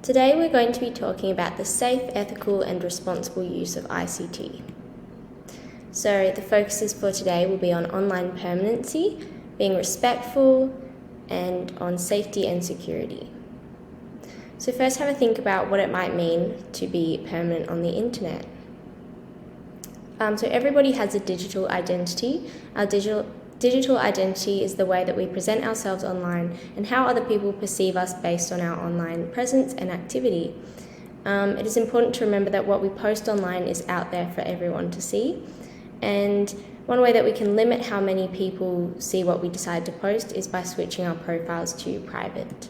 Today we're going to be talking about the safe, ethical and responsible use of ICT. So the focuses for today will be on online permanency, being respectful, and on safety and security. So first have a think about what it might mean to be permanent on the internet. So everybody has a digital identity. Our digital identity is the way that we present ourselves online and how other people perceive us based on our online presence and activity. It is important to remember that what we post online is out there for everyone to see, and one way that we can limit how many people see what we decide to post is by switching our profiles to private.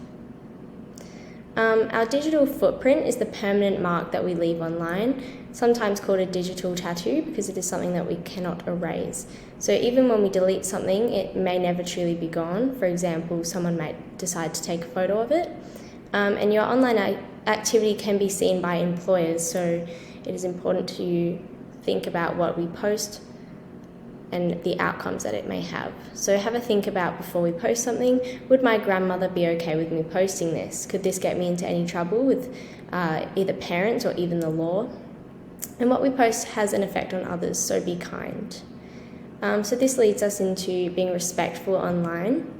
Our digital footprint is the permanent mark that we leave online, sometimes called a digital tattoo because it is something that we cannot erase. So even when we delete something, it may never truly be gone. For example, someone might decide to take a photo of it. And your online activity can be seen by employers, so it is important to think about what we post and the outcomes that it may have. So have a think about before we post something. Would my grandmother be okay with me posting this? Could this get me into any trouble with either parents or even the law? And what we post has an effect on others, so be kind. So this leads us into being respectful online.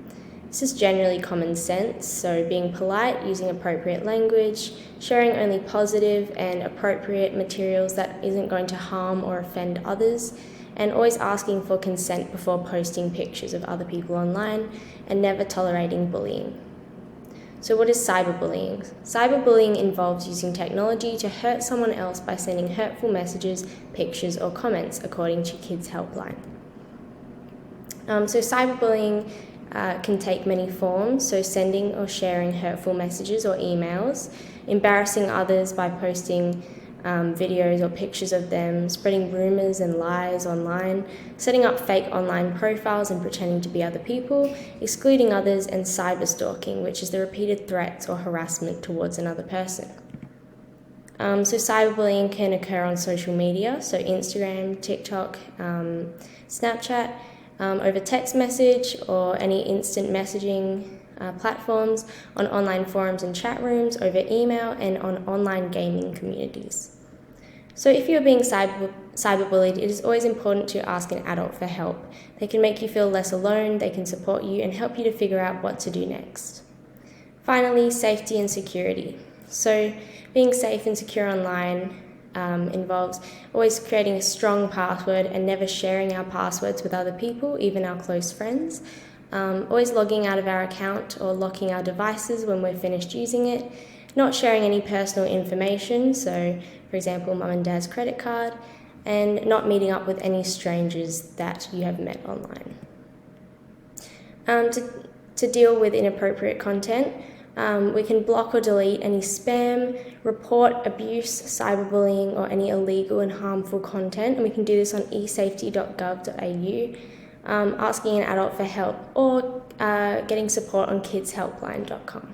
This is generally common sense, so being polite, using appropriate language, sharing only positive and appropriate materials that isn't going to harm or offend others, and always asking for consent before posting pictures of other people online, and never tolerating bullying. So what is cyberbullying? Cyberbullying involves using technology to hurt someone else by sending hurtful messages, pictures or comments, according to Kids Helpline. So cyberbullying can take many forms, so sending or sharing hurtful messages or emails, embarrassing others by posting videos or pictures of them, spreading rumours and lies online, setting up fake online profiles and pretending to be other people, excluding others, and cyberstalking, which is the repeated threats or harassment towards another person. So cyberbullying can occur on social media, so Instagram, TikTok, Snapchat, over text message or any instant messaging platforms, on online forums and chat rooms, over email, and on online gaming communities. So if you're being cyberbullied, it is always important to ask an adult for help. They can make you feel less alone, they can support you and help you to figure out what to do next. Finally, safety and security. So being safe and secure online involves always creating a strong password and never sharing our passwords with other people, even our close friends. Always logging out of our account or locking our devices when we're finished using it. Not sharing any personal information, so for example, mum and dad's credit card, and not meeting up with any strangers that you have met online. To deal with inappropriate content, we can block or delete any spam, report abuse, cyberbullying, or any illegal and harmful content, and we can do this on esafety.gov.au, asking an adult for help, or getting support on kidshelpline.com.